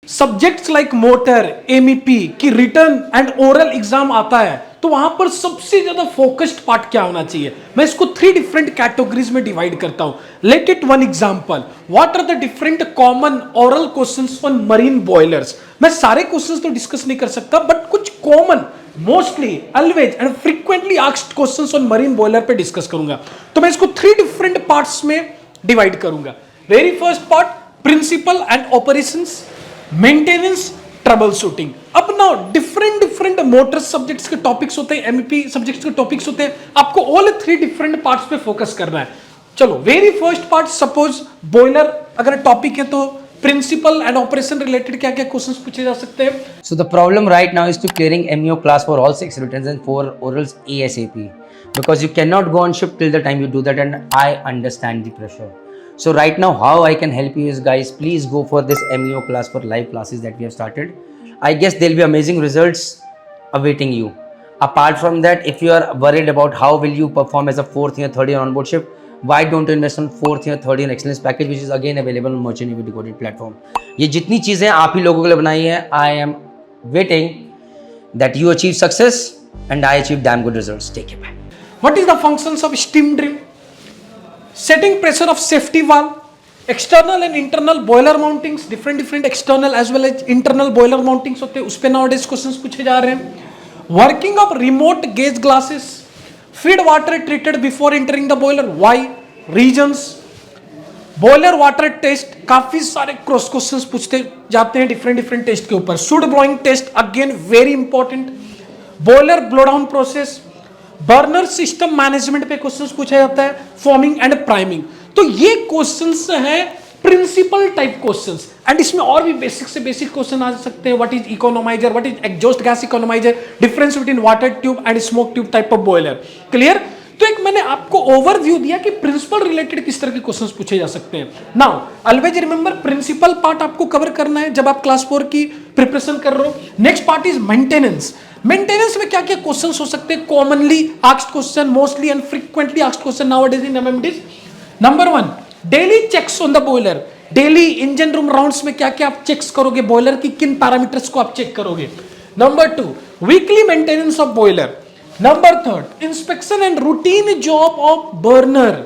Subjects like motor, MEP की return and oral exam आता है, तो वहां पर सबसे ज्यादा फोकस्ड पार्ट क्या होना चाहिए? मैं इसको 3 डिफरेंट कैटेगरीज में डिवाइड करता हूं. Let it one example. What are the different common oral questions on marine boilers? मैं सारे क्वेश्चंस तो डिस्कस नहीं कर सकता, बट कुछ common, mostly, always and frequently asked questions on marine boiler पे डिस्कस करूंगा. तो मैं इसको 3 डिफरेंट पार्ट्स में डिवाइड करूंगा. Very first part, principle and operations, maintenance, troubleshooting. अब ना डिफरेंट मोटर सब्जेक्ट्स के टॉपिक्स होते हैं, एमईपी सब्जेक्ट्स के टॉपिक्स होते हैं, आपको ऑल 3 डिफरेंट पार्ट्स पे फोकस करना है. चलो, very first part, suppose boiler अगर टॉपिक है तो प्रिंसिपल एंड ऑपरेशन रिलेटेड क्या क्या क्वेश्चंस पूछे जा सकते हैं? So the problem right now is to clearing MEO class for all 6 writtens and 4 orals ASAP, because you cannot go on shift till the time you do that, and I understand the pressure. So right now how I can help you is, guys, please go for this MEO class for live classes that we have started. I guess there'll be amazing results awaiting you. Apart from that, if you are worried about how will you perform as a 4th year, 3rd year onboard shift, why don't you invest on 4th year, 3rd year excellence package, which is again available on Merchant Navy Decoded platform. ये जितनी चीजें आप ही लोगों के लिए बनाई है, I am waiting that you achieve success and I achieve damn good results. Take care, bye. What is the functions of steam dream? Setting pressure of safety valve, external and internal boiler mountings, different external as well as internal boiler mountings होते हैं, उस पे nowadays questions पूछे जा रहे हैं. Working of remote gauge glasses, feed water treated before entering the boiler, why, reasons, boiler water test, काफी सारे क्रॉस क्वेश्चंस पूछते जाते हैं डिफरेंट टेस्ट के ऊपर. Soot blowing test, again very important. Boiler blowdown process, burner system management पे questions पूछा जाता है, फॉर्मिंग एंड प्राइमिंग. तो ये क्वेश्चंस हैं प्रिंसिपल टाइप क्वेश्चंस, एंड इसमें और भी बेसिक से बेसिक क्वेश्चन आ सकते हैं. What is economiser, what is exhaust gas economiser, difference between water tube and smoke tube type of boiler. Clear? तो एक मैंने आपको ओवरव्यू दिया कि प्रिंसिपल रिलेटेड किस तरह के क्वेश्चंस पूछे जा सकते हैं. Now always remember, principle part आपको कवर करना है जब आप क्लास 4 की प्रिपरेशन कर रहे हो. Next part is maintenance. Maintenance में क्या क्या क्वेश्चंस हो सकते हैं? Commonly asked question, mostly and frequently asked question nowadays in MMDs. Number 1, daily checks on the boiler. Daily engine room rounds में क्या क्या आप चेक्स करोगे, बॉयलर की किन पैरामीटर्स को आप चेक करोगे. Number 2, weekly maintenance of boiler. Number 3, inspection and routine job of burner.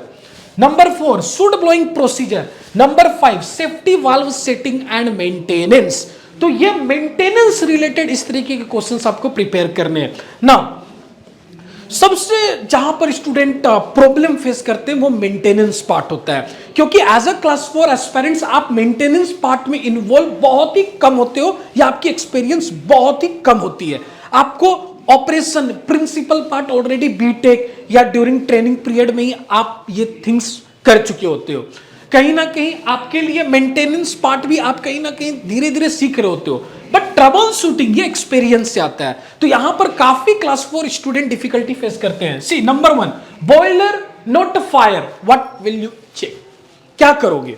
Number 4, sued blowing procedure. Number 5, safety valve setting and maintenance. तो ये मेंटेनेंस रिलेटेड इस तरीके के क्वेश्चंस आपको प्रिपेयर करने हैं. नाउ सबसे जहां पर स्टूडेंट प्रॉब्लम फेस करते हैं वो मेंटेनेंस पार्ट होता है, क्योंकि एज अ क्लास 4 एस्पिरेंट्स आप मेंटेनेंस पार्ट में इन्वॉल्व बहुत ही कम होते हो, या आपकी एक्सपीरियंस बहुत ही कम होती है. आपको operation principle part already BTech या ड्यूरिंग ट्रेनिंग पीरियड में ही आप ये थिंग्स कर चुके होते हो. कहीं ना कहीं आपके लिए मेंटेनेंस पार्ट भी आप कहीं ना कहीं धीरे धीरे सीख रहे होते हो, बट ट्रबल शूटिंग ये एक्सपीरियंस से आता है. तो यहां पर काफी क्लास 4 स्टूडेंट डिफिकल्टी फेस करते हैं. See, number 1, boiler not fire, what will you check, क्या करोगे.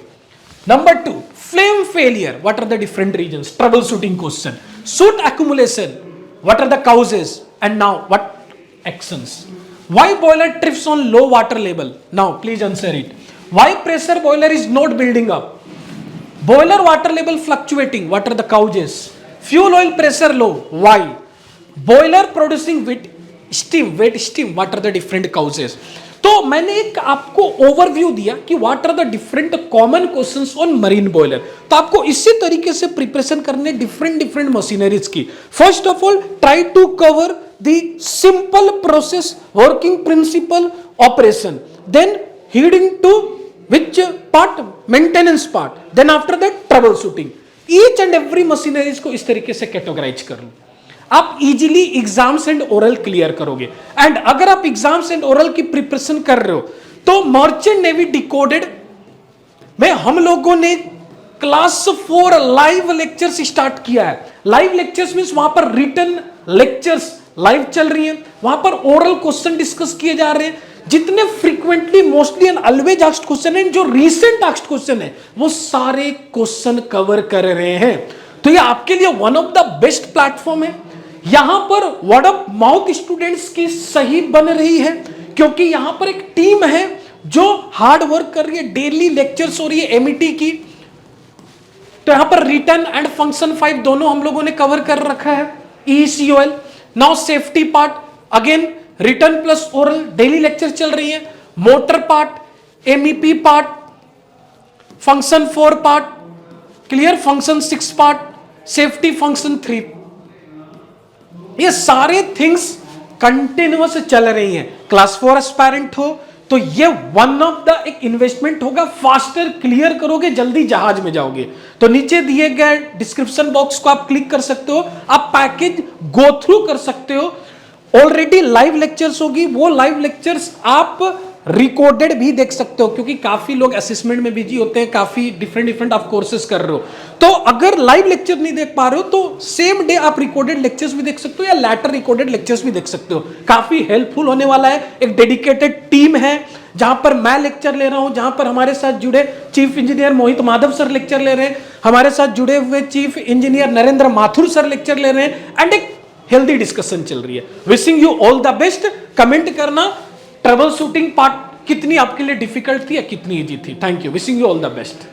Number 2, flame failure, what are the different reasons, troubleshooting question. Soot accumulation, what are the causes, and now what actions. Why boiler trips on low water level? Now please answer it. Why pressure boiler is not building up? Boiler water level fluctuating, what are the causes? Fuel oil pressure low, why? Boiler producing wet steam, what are the different causes? तो मैंने एक आपको overview दिया कि what are the different common questions on marine boiler. तो आपको इसी तरीके से प्रिपरेशन करने डिफरेंट मशीनरीज की. First of all, try to cover the simple process, working principle, operation, then heading to which part, maintenance part, then after that troubleshooting. Each and every machineries को इस तरीके से categorize कर लो, आप easily exams and oral clear करोगे. And अगर आप एग्जाम्स एंड ओरल की प्रिपरेशन कर रहे हो तो मर्चेंट नेवी डिकोडेड में हम लोगों ने क्लास 4 लाइव लेक्चर्स स्टार्ट किया है. लाइव लेक्चर्स मींस वहां पर रिटन लेक्चर्स लाइव चल रही हैं, वहां पर ओरल क्वेश्चन डिस्कस किए जा रहे हैं. जितने frequently, mostly and always asked question है, जो रिसेंट आस्क्ड क्वेश्चन है, वो सारे क्वेश्चन कवर कर रहे हैं. तो ये आपके लिए one of the best platform है. यहां पर वर्ड ऑफ माउथ स्टूडेंट्स की सही बन रही है, क्योंकि यहां पर एक टीम है जो हार्ड वर्क कर रही है. डेली लेक्चर्स हो रही है एमईटी की, तो यहां पर रिटर्न एंड फंक्शन 5 दोनों हम लोगों ने कवर कर रखा है. ECOL. Now safety part, again return plus oral daily lecture चल रही है. Motor part, MEP part, function 4 part, clear, function 6 part, safety function 3. ये सारे थिंग्स कंटिन्यूअस चल रही हैं. क्लास 4 एस्पायरेंट हो तो ये वन ऑफ द एक इन्वेस्टमेंट होगा. फास्टर क्लियर करोगे, जल्दी जहाज में जाओगे. तो नीचे दिए गए डिस्क्रिप्शन बॉक्स को आप क्लिक कर सकते हो, आप पैकेज गो थ्रू कर सकते हो. ऑलरेडी लाइव लेक्चर्स होगी, वो लाइव लेक्चर्स आप रिकॉर्डेड भी देख सकते हो, क्योंकि काफी लोग असेसमेंट में बिजी होते हैं, काफी डिफरेंट आप कोर्सेज कर रहे हो. तो अगर लाइव लेक्चर नहीं देख पा रहे हो तो सेम डे आप रिकॉर्डेड लेक्चर्स भी देख सकते हो या लेटर रिकॉर्डेड लेक्चर्स भी देख सकते हो. काफी हेल्पफुल होने वाला है. एक डेडिकेटेड टीम है जहां पर मैं लेक्चर ले रहा हूं, जहां पर हमारे साथ जुड़े चीफ इंजीनियर मोहित माधव सर लेक्चर ले रहे हैं, हमारे साथ जुड़े हुए chief engineer Narendra Mathur sir lecture ले रहे हैं, एंड एक हेल्दी डिस्कशन चल रही है. Wishing you all the best. Comment करना ट्रबल शूटिंग पार्ट कितनी आपके लिए डिफिकल्ट थी या कितनी इजी थी. Thank you. Wishing you all the best.